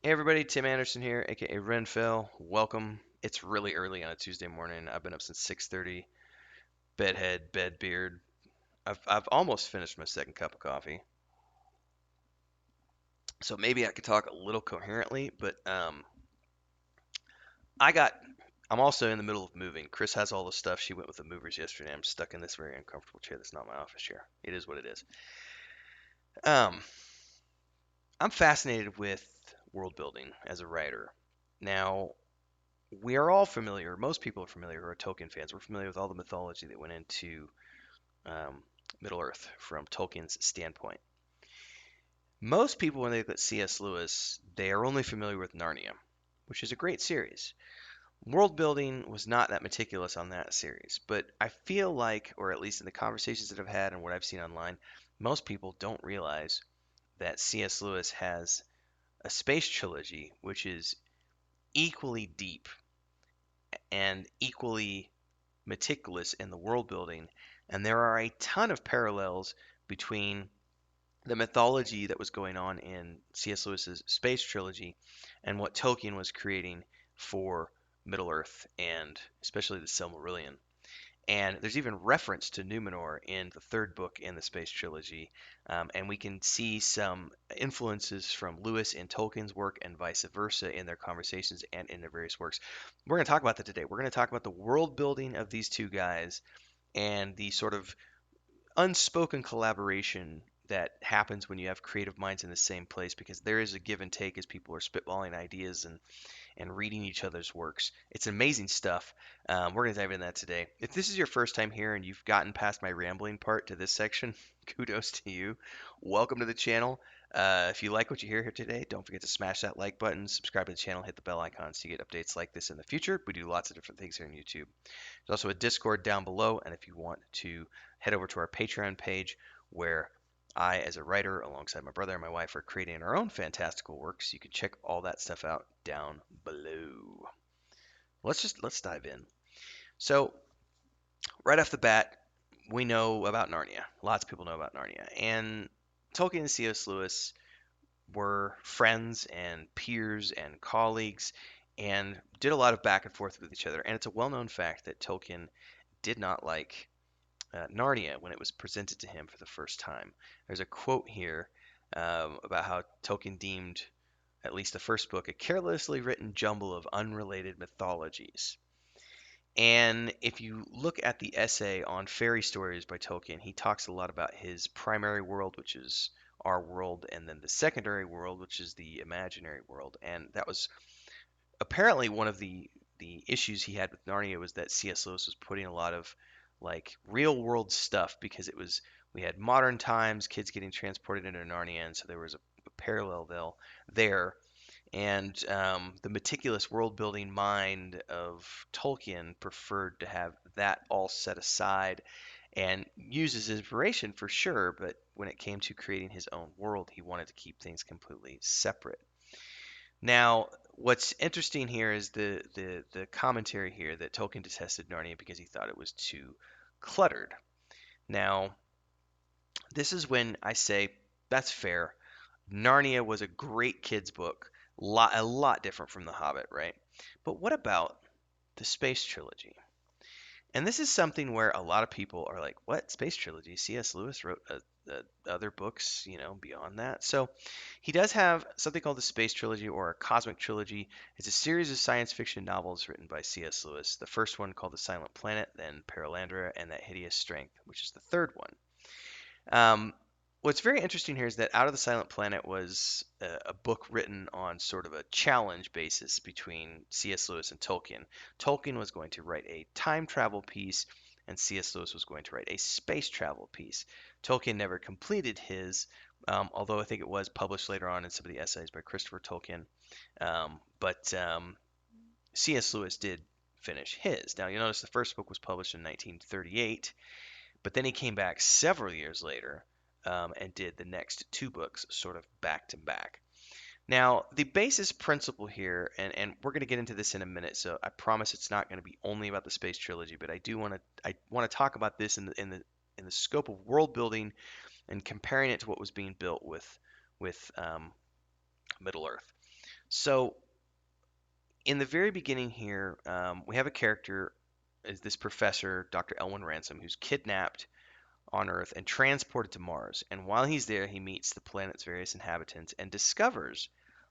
Hey everybody, Tim Anderson here, aka Renfell. Welcome. It's really early on a Tuesday morning. I've been up since 6:30. Bedhead, bed beard. I've almost finished my second cup of coffee. So maybe I could talk a little coherently, but I got I'm also in the middle of moving. Chris has all the stuff. She went with the movers yesterday. I'm stuck in this very uncomfortable chair that's not my office chair. It is what it is. Um I'm fascinated with world building as a writer. Now, we are all familiar, most people are familiar who are Tolkien fans. We're familiar with all the mythology that went into um, Middle Earth from Tolkien's standpoint. Most people, when they look at C.S. Lewis, they are only familiar with Narnia, which is a great series. World building was not that meticulous on that series, but I feel like, or at least in the conversations that I've had and what I've seen online, most people don't realize that C.S. Lewis has a space trilogy, which is equally deep and equally meticulous in the world building, and there are a ton of parallels between the mythology that was going on in C.S. Lewis's Space Trilogy and what Tolkien was creating for Middle Earth and especially the Silmarillion. And there's even reference to Numenor in the third book in the Space Trilogy. And we can see some influences from Lewis in Tolkien's work and vice versa in their conversations and in their various works. We're going to talk about that today. We're going to talk about the world building of these two guys and the sort of unspoken collaboration that happens when you have creative minds in the same place because there is a give and take as people are spitballing ideas and reading each other's works. It's amazing stuff. We're going to dive into that today. If this is your first time here and you've gotten past my rambling part to this section, kudos to you. Welcome to the channel. If you like what you hear here today, don't forget to smash that like button, subscribe to the channel, hit the bell icon so you get updates like this in the future. We do lots of different things here on YouTube. There's also a Discord down below, and if you want to head over to our Patreon page where I, as a writer, alongside my brother and my wife, are creating our own fantastical works. You can check all that stuff out down below. Let's dive in. So, right off the bat, we know about Narnia. Lots of people know about Narnia. And Tolkien and C.S. Lewis were friends and peers and colleagues and did a lot of back and forth with each other. And it's a well-known fact that Tolkien did not like Narnia when it was presented to him for the first time. There's a quote here about how Tolkien deemed at least the first book a carelessly written jumble of unrelated mythologies. And if you look at the essay on fairy stories by Tolkien, he talks a lot about his primary world, which is our world, and then the secondary world, which is the imaginary world. And that was apparently one of the issues he had with Narnia was that C.S. Lewis was putting a lot of like real world stuff because it was we had modern times, kids getting transported into Narnia, and so there was a parallel there. And the meticulous world building mind of Tolkien preferred to have that all set aside and use as inspiration for sure, but when it came to creating his own world, he wanted to keep things completely separate. Now, what's interesting here is the commentary here that Tolkien detested Narnia because he thought it was too cluttered. Now, this is when I say that's fair. Narnia was a great kids book, a lot different from The Hobbit, right? But what about the Space Trilogy? And this is something where a lot of people are like, "What Space Trilogy? C.S. Lewis wrote other books, beyond that." So he does have something called the Space Trilogy or a Cosmic Trilogy. It's a series of science fiction novels written by C.S. Lewis. The first one called The Silent Planet, then Perelandra, and That Hideous Strength, which is the third one. What's very interesting here is that Out of the Silent Planet was a book written on sort of a challenge basis between C.S. Lewis and Tolkien. Tolkien was going to write a time travel piece, and C.S. Lewis was going to write a space travel piece. Tolkien never completed his, although I think it was published later on in some of the essays by Christopher Tolkien. But C.S. Lewis did finish his. Now, you notice the first book was published in 1938. But then he came back several years later and did the next two books sort of back to back. Now, the basis principle here, and we're going to get into this in a minute, so I promise it's not going to be only about the Space Trilogy, but I want to talk about this in the scope of world building and comparing it to what was being built with Middle Earth. So in the very beginning here, we have a character, is this professor, Dr. Elwin Ransom, who's kidnapped on Earth and transported to Mars. And while he's there, he meets the planet's various inhabitants and discovers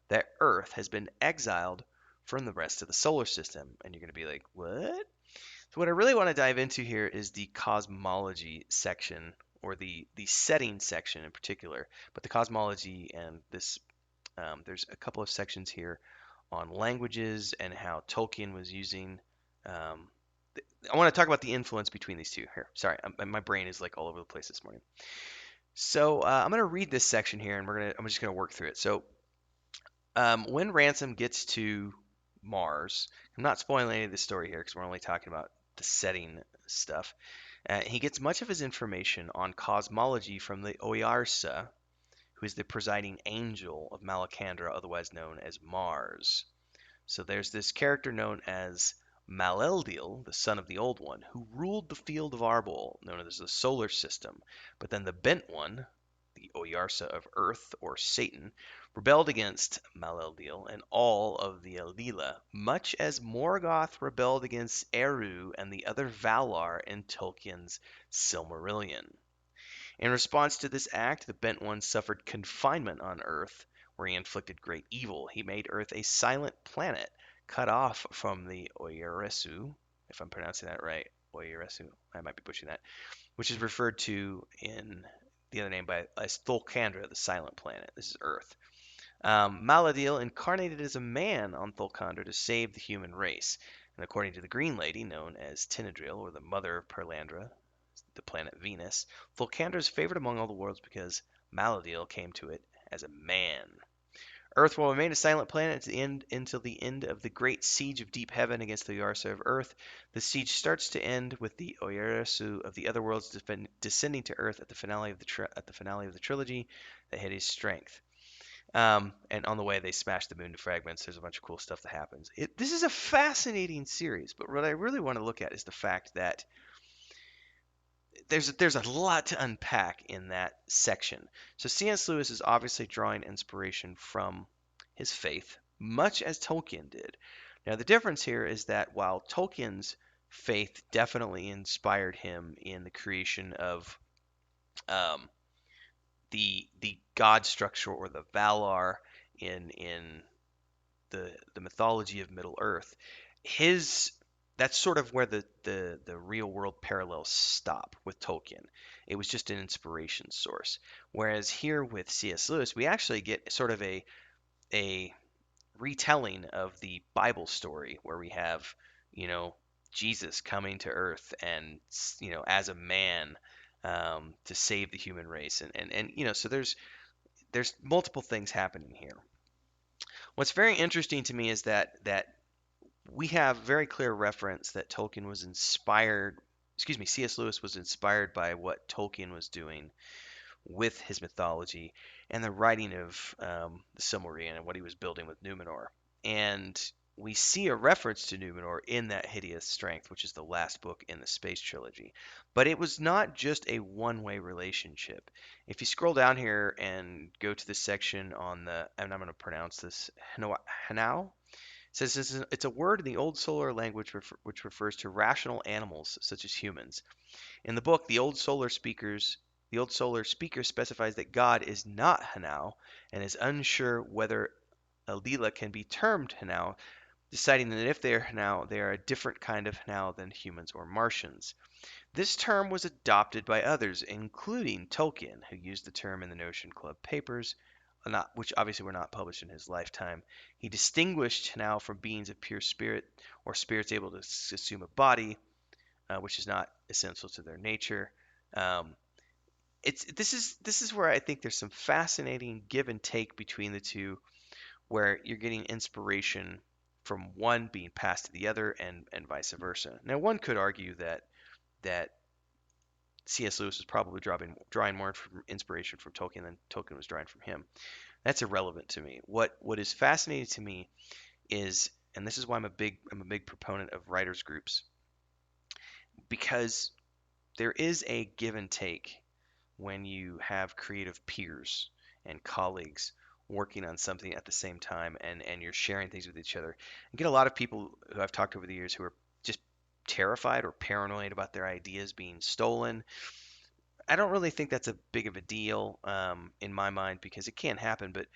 that Earth has been exiled from the rest of the solar system. And you're going to be like, what? So what I really want to dive into here is the cosmology section, or the setting section in particular. But the cosmology and this, there's a couple of sections here on languages and how Tolkien was using. Um, I want to talk about the influence between these two here. Sorry, my brain is like all over the place this morning. So I'm going to read this section here, and I'm just gonna work through it. So when Ransom gets to Mars, I'm not spoiling any of the story here because we're only talking about the setting stuff. He gets much of his information on cosmology from the Oyarsa, who is the presiding angel of Malacandra, otherwise known as Mars. So there's this character known as Maleldil, the son of the Old One, who ruled the field of Arbol, known as the solar system. But then the Bent One, the Oyarsa of Earth, or Satan, rebelled against Maleldil and all of the Eldila, much as Morgoth rebelled against Eru and the other Valar in Tolkien's Silmarillion. In response to this act, the Bent One suffered confinement on Earth, where he inflicted great evil. He made Earth a silent planet, cut off from the Oyeresu, if I'm pronouncing that right. Oyeresu, I might be pushing that, which is referred to in the other name by as Thulkandra, the silent planet. This is Earth. Maladil incarnated as a man on Thulkandra to save the human race. And according to the Green Lady, known as Tinadril, or the mother of Perelandra, the planet Venus, Thulkandra is favored among all the worlds because Maladil came to it as a man. Earth will remain a silent planet until the end of the great siege of deep heaven against the Yarsa of Earth. The siege starts to end with the Oyarasu of the other worlds descending to Earth at the finale of the trilogy, That Hideous Strength. And on the way, they smash the moon to fragments. There's a bunch of cool stuff that happens. This is a fascinating series, but what I really want to look at is the fact that there's a lot to unpack in that section. So C.S. Lewis is obviously drawing inspiration from his faith, much as Tolkien did. Now the difference here is that while Tolkien's faith definitely inspired him in the creation of um, the god structure, or the Valar in the mythology of Middle Earth, his that's sort of where the real world parallels stop with Tolkien. It was just an inspiration source. Whereas here with C.S. Lewis, we actually get sort of a retelling of the Bible story where we have, you know, Jesus coming to Earth and, as a man, to save the human race, and so there's multiple things happening here. What's very interesting to me is that we have very clear reference that Tolkien was inspired, excuse me, C.S. Lewis was inspired by what Tolkien was doing with his mythology and the writing of the Silmarillion and what he was building with Numenor. And we see a reference to Numenor in That Hideous Strength, which is the last book in the Space Trilogy. But it was not just a one-way relationship. If you scroll down here and go to the section on and I'm going to pronounce this, Hanau, says it's a word in the Old Solar language which refers to rational animals such as humans. In the book, the Old Solar speaker specifies that God is not Hanau and is unsure whether Alila can be termed Hanau, deciding that if they are Hanau, they are a different kind of Hanau than humans or Martians. This term was adopted by others, including Tolkien, who used the term in the Notion Club papers, which obviously were not published in his lifetime. He distinguished Hanau from beings of pure spirit, or spirits able to assume a body, which is not essential to their nature. Um, this is where I think there's some fascinating give and take between the two, where you're getting inspiration from one being passed to the other, and vice versa. Now, one could argue that C.S. Lewis was probably drawing more inspiration from Tolkien than Tolkien was drawing from him. That's irrelevant to me. What is fascinating to me is, and this is why I'm a big proponent of writers groups, because there is a give and take when you have creative peers and colleagues working on something at the same time, and you're sharing things with each other. I get a lot of people who I've talked to over the years who are just terrified or paranoid about their ideas being stolen. I don't really think that's a big of a deal in my mind because it can happen, but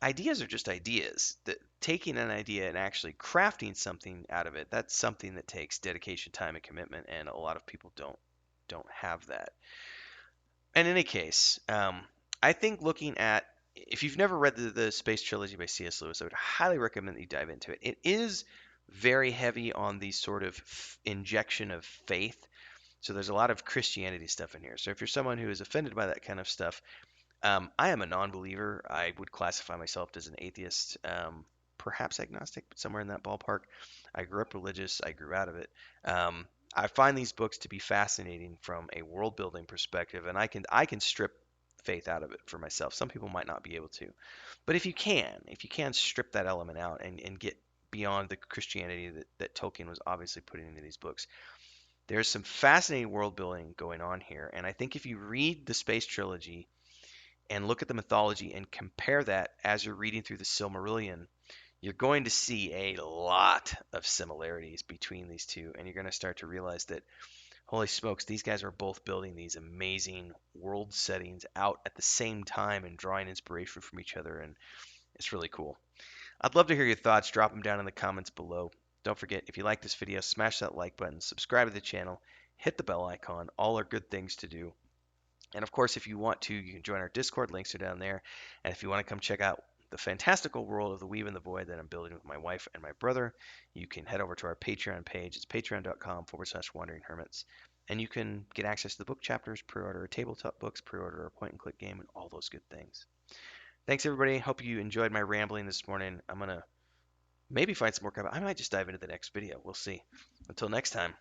ideas are just ideas. That taking an idea and actually crafting something out of it, that's something that takes dedication, time, and commitment, and a lot of people don't have that. In any case, I think looking at if you've never read the Space Trilogy by C.S. Lewis, I would highly recommend that you dive into it. It is very heavy on the sort of injection of faith. So there's a lot of Christianity stuff in here. So if you're someone who is offended by that kind of stuff, I am a non-believer. I would classify myself as an atheist, perhaps agnostic, but somewhere in that ballpark. I grew up religious. I grew out of it. I find these books to be fascinating from a world building perspective, and I can strip faith out of it for myself. Some people might not be able to, but if you can strip that element out and get beyond the Christianity that Tolkien was obviously putting into these books, there's some fascinating world building going on here. And I think if you read the Space Trilogy and look at the mythology and compare that as you're reading through the Silmarillion, you're going to see a lot of similarities between these two, and you're going to start to realize that, holy smokes, these guys are both building these amazing world settings out at the same time and drawing inspiration from each other, and it's really cool. I'd love to hear your thoughts. Drop them down in the comments below. Don't forget, if you like this video, smash that like button, subscribe to the channel, hit the bell icon. All are good things to do. And of course, if you want to, you can join our Discord. Links are down there. And if you want to come check out the fantastical world of the Weave and the Void that I'm building with my wife and my brother, you can head over to our Patreon page. It's patreon.com/wandering hermits. And you can get access to the book chapters, pre-order our tabletop books, pre-order a point-and-click game, and all those good things. Thanks, everybody. Hope you enjoyed my rambling this morning. I'm going to maybe find some more. I might just dive into the next video. We'll see. Until next time,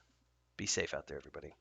be safe out there, everybody.